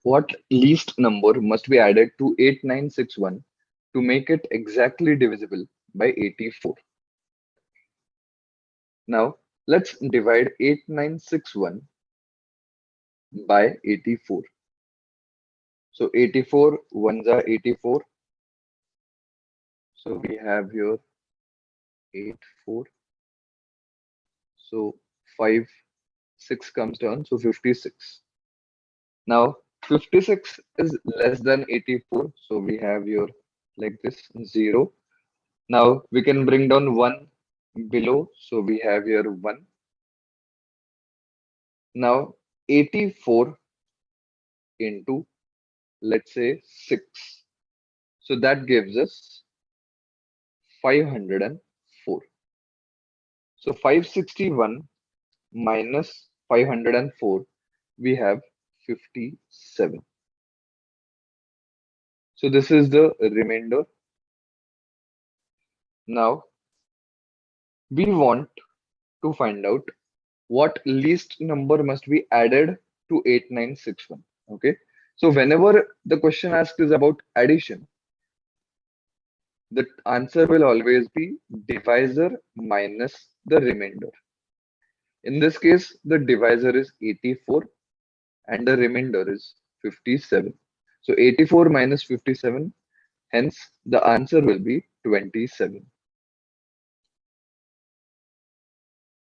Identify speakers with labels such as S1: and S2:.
S1: What least number must be added to 8961 to make it exactly divisible by 84? Now, let's divide 8961 by 84. So 84 ones are 84. So we have here 84. So 5, 6 comes down. So 56. Now 56 is less than 84. So we have here like this 0. Now we can bring down 1 below. So we have here 1. Now 84 into, let's say, 6. So that gives us 504. So 561 minus 504, we have 57. So this is the remainder. Now we want to find out what least number must be added to 8961. Okay. So whenever the question asked is about addition, the answer will always be divisor minus the remainder. In this case, the divisor is 84 and the remainder is 57. So 84 minus 57, hence the answer will be 27.